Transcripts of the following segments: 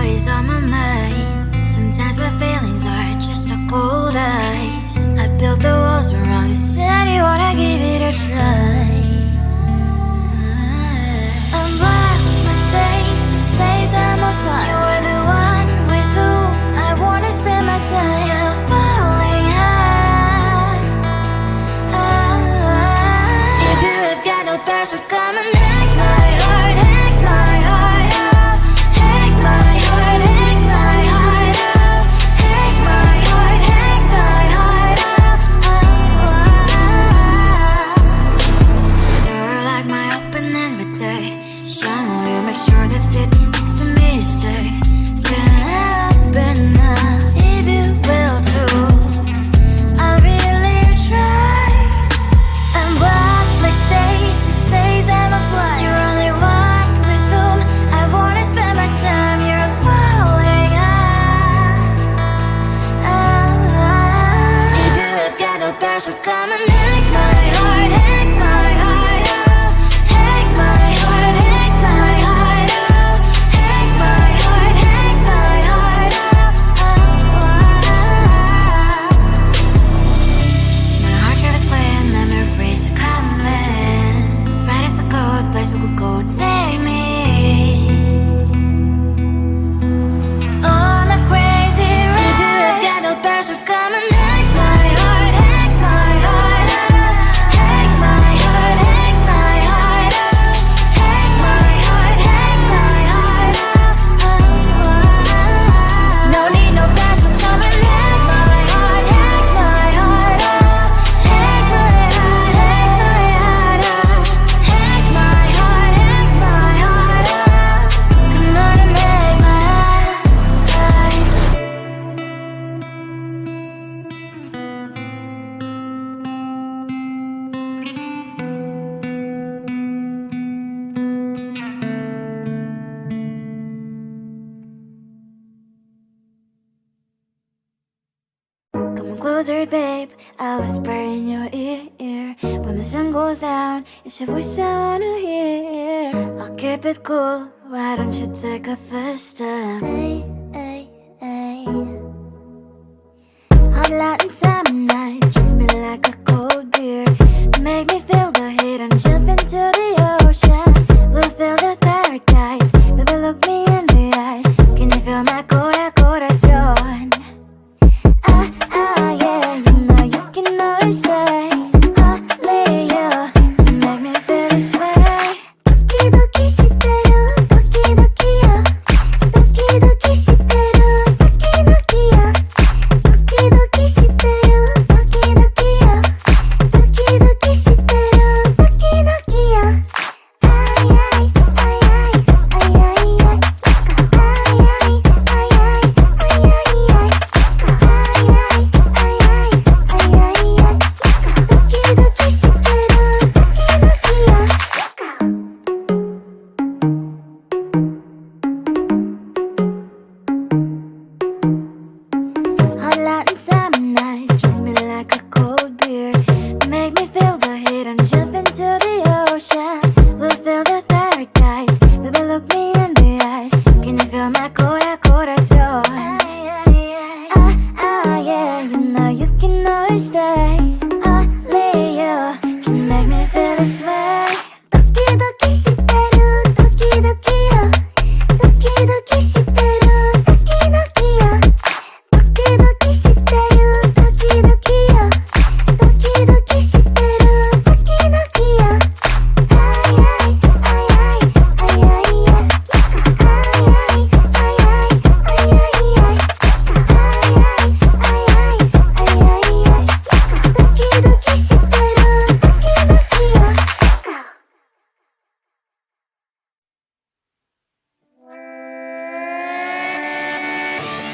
what is on my mind. Sometimes my feelings are just a cold ice. I built the walls around you, said you wanna give it a try. I'm lost mistake to say I'm a fly. You were the one with whom I wanna spend my time. You're falling high. If you have got no powers, so come and hack my heart, hack my heart up, hack my heart, hack my heart up, hack my heart, hack my heart up. So like my open invitation, will you make sure that sitting next to me you stay? Can happen now, if you will too. I'll really try. And what my state to say I'm a fly. You're only one with whom I wanna spend my time. You're falling high. If you have got no powers, so come and hack my heart, hack my heart up, hack my heart, hack my heart up, hack my heart, hack my heart up. My heart travels playing memories are coming. Friday's a good place we could go and take me on a crazy ride. If you have got no powers, so come and hack my heart, hack my heart up, hack my heart, hack my heart up, hack my heart, hack my heart up. No need no powers, so come and hack my heart, hack my heart up, hack my heart, hack my heart up, hack my heart, hack my heart up. Come on and make my heart. Come closer, babe, I'll whisper in your ear. When the sun goes down, it's your voice I wanna hear. I'll keep it cool, why don't you take a first step? Hey, hey, hey. Hot Latin summer nights, treat me like a cold beer. Make me feel the heat and jump into the ocean. We'll feel the paradise, baby look me in the eyes. Can you feel my corazón? Yeah, you know you can always stay. Only you can make me feel this way. Doki doki shiteru, doki doki yo. Doki doki shiteru, doki doki yo. Doki doki shiteru, doki doki yo. Doki doki shiteru, doki doki yo. Ay ay ay ay ay ay ay. Ay ay ay ay ay ay ay. Hot Latin summer nights, treat me like a cold beer. Make me feel the heat and jump into the ocean. We'll feel the paradise, baby look me in the eyes. Can you feel my corazón? Yeah, you know you can always stay. Only you can make me feel this way. Doki doki shiteru, doki doki yo. Doki doki shiteru, doki doki yo. Doki doki shiteru, doki doki yo. Doki doki shiteru, doki doki yo. Ay ay ay ay ay ay ay. Ay ay ay ay ay ay ay.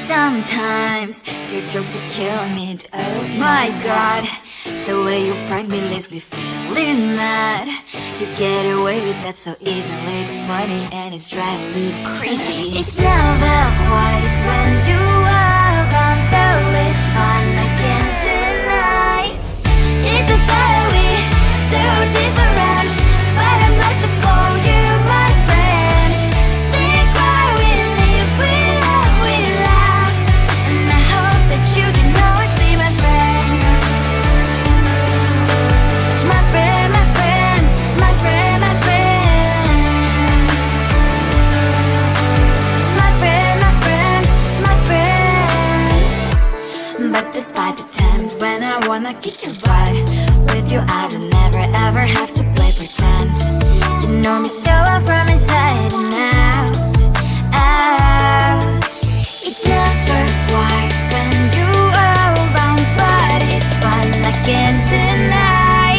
Sometimes your jokes are killing me. Oh my god, the way you prank me leaves me feeling mad. You get away with that so easily. It's funny and it's driving me crazy. It's never quite as when you are around, though it's fun, I can't deny. It's a we so different, but I must have called you my friend. Think why we live with kick your butt. With you I don't never ever have to play pretend. You know me so well from inside and out, out. It's never quiet when you are around, but it's fun I can't deny.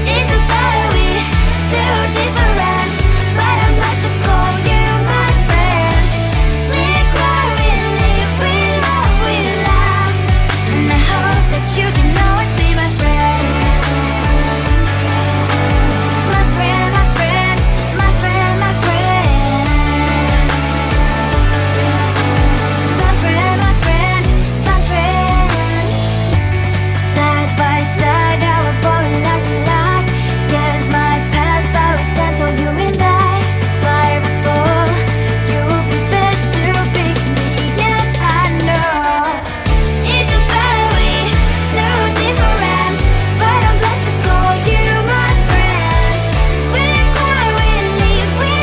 It's a better way, so different, but I'm blessed to call you my friend. We cry, we live, we love, and I hope that you can always be my friend. My friend, my friend, my friend, my friend. My friend, my friend, my friend. Side by side, our body lies a lot. Yes, my past, but we stand so you and I. Fly before you will be there to pick me up, I know. It's a better way, so different, but I'm blessed to call you my friend. We cry, we live, we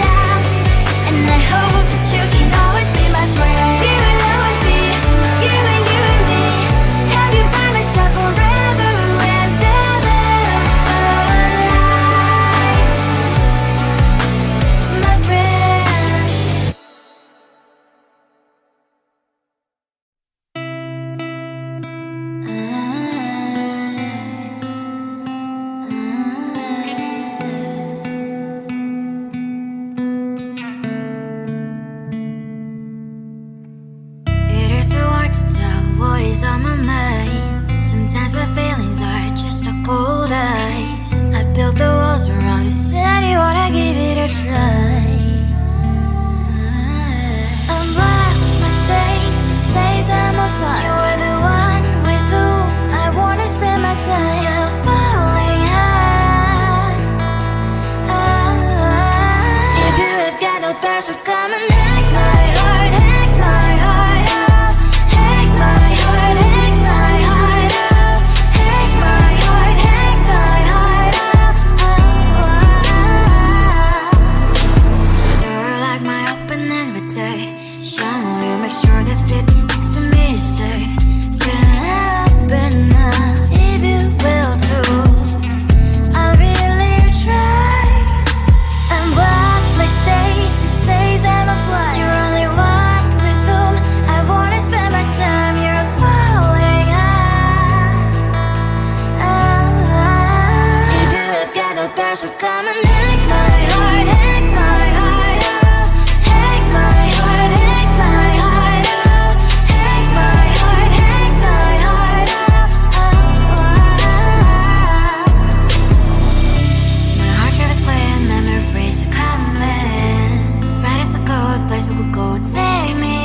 love, and I hope that you can always be my friend. You will always be, you and me. Have you by my side forever and ever, my friend. It is so hard to tell what is on my mind. Sometimes my feelings are just a cold ice. I built the walls around you, said you wanna give it a try. I'm lost, my state to say I'm a fly. You are the one with whom I wanna spend my time. You're falling high. If you have got no past, so come and hack my heart, hack my heart up. Hack my heart, hack my heart up. Hack my heart, hack my heart up. You're like my open invitation. Will you make sure that sitting next to me is safe? Can open up if you will too. I'll really try. And what my state to say I'm a fly. You're only one with whom I wanna spend my time. You're falling high. If you have got no past, so come and hack my heart, hack my heart up. Hack my heart, hack my heart up. Hack my heart, hack my heart up. My heart drives playing memories are coming. Right, it's a good place we could go and take me.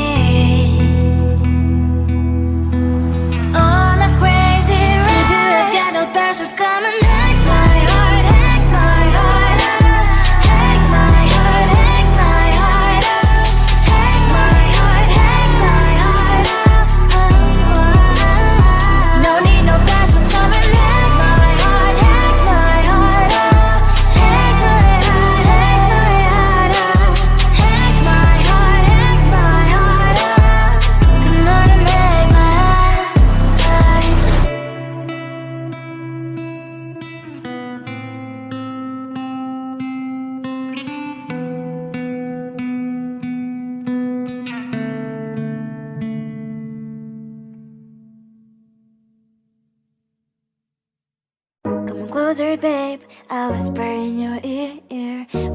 On a crazy ride. If you have got no past, so come and hack my heart, hack my heart up. Hack my heart, hack my heart up. Hack my heart, hack my heart up. No need no past, so come and hack my heart, hack my heart up. Hack my heart, hack my heart up. Hack my heart, hack my heart up. Come on and hack my heart. Come on closer, babe, I'll whisper in your ear.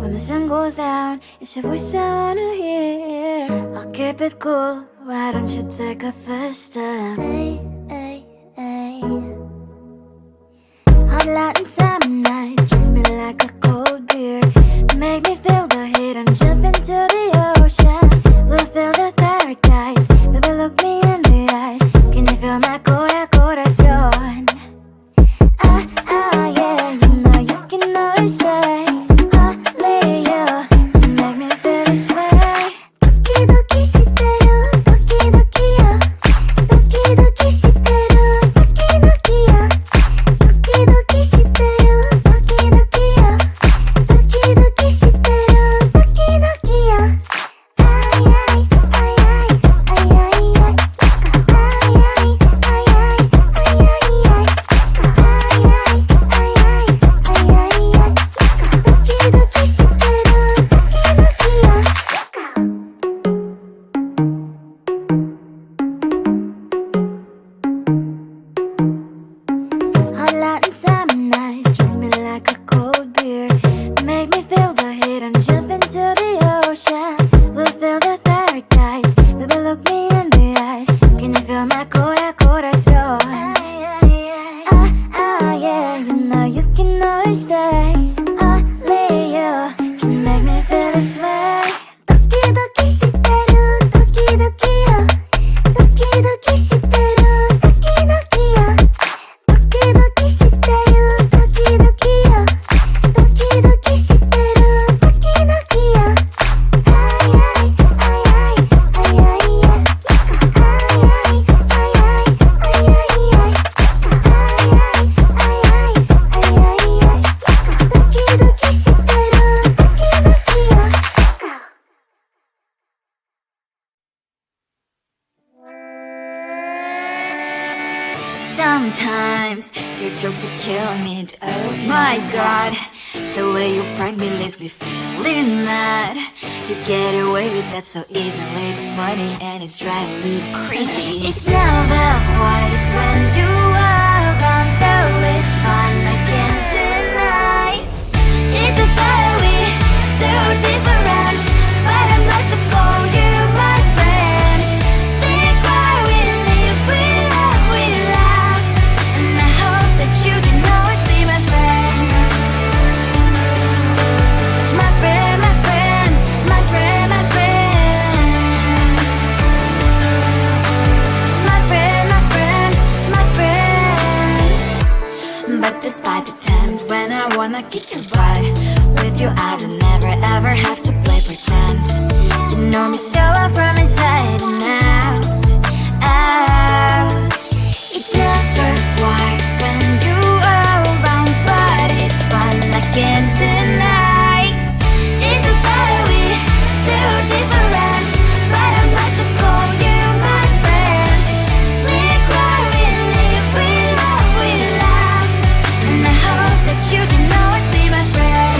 When the sun goes down, it's your voice I wanna hear. I'll keep it cool, why don't you take a first step? Hey, hey, hey. Hot Latin summer nights, treat me like a cold beer. Make me feel the heat and jump into the ocean. We'll feel the paradise, baby look me in the eyes. Can you feel my corazón? Yeah, you know you can always stay. Only you make me feel this way. Doki doki shiteru, doki doki yo. Doki doki shiteru. Sometimes your jokes that kill me. Oh my god, the way you prank me leaves me feeling mad. You get away with that so easily. It's funny and it's driving me crazy. It's never quite, it's when you are around, though it's fun, I can't deny. It's a very so different, but I must call you my friend. Think why we live, we love, and I hope that you can always be my friend. My friend, my friend, my friend, my friend. My friend, my friend, my friend. But despite the times when I wanna kick your butt, with you I don't never ever have to play pretend. You know me so well from inside and out, out. It's never quite when you are around, but it's fun, I can't deny. It's a very so different, but I must call you my friend. We cry, we live, we love, and I hope that you can always be my friend.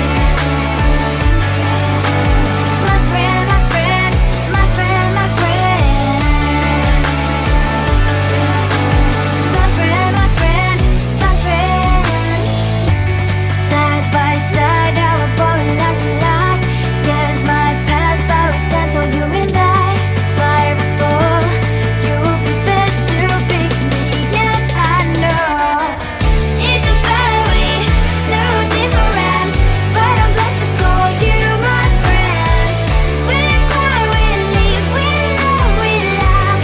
My friend, my friend, my friend, my friend. My friend, my friend, my friend. Side by side, our body lasts a lot. Yes, my past, but we stand for you and I. Fire fall, you will be there to pick me, and I know. It's a very so different, but I'm blessed to call you my friend. We cry, we live, we love,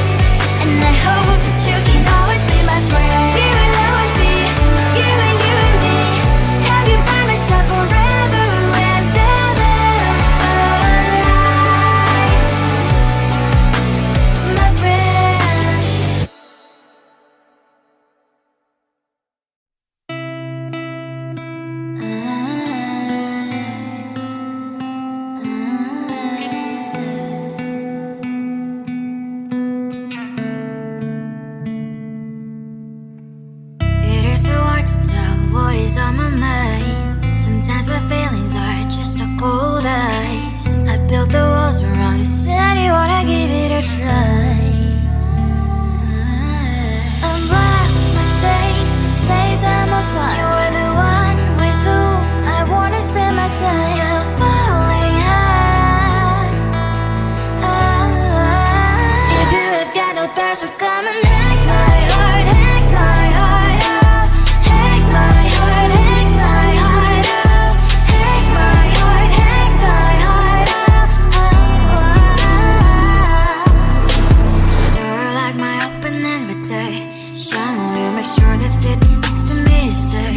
and I hope that you can always be my friend. You will always be you and me. Have you by my side forever and ever. My friend. It is so hard to tell what is on my mind. Sometimes my feelings are just a cold ice. I built the walls around you, said you wanna give it a try. I'm lost, my state to say I'm a fly. You are the one with whom I wanna spend my time. You're falling high. If you have got no parents, so come and hack my heart, hack my heart up. Hack my heart, hack my heart up. Hack my heart, hack my heart up. So you're like my open invitation. Will you make sure that sitting next to me you stay?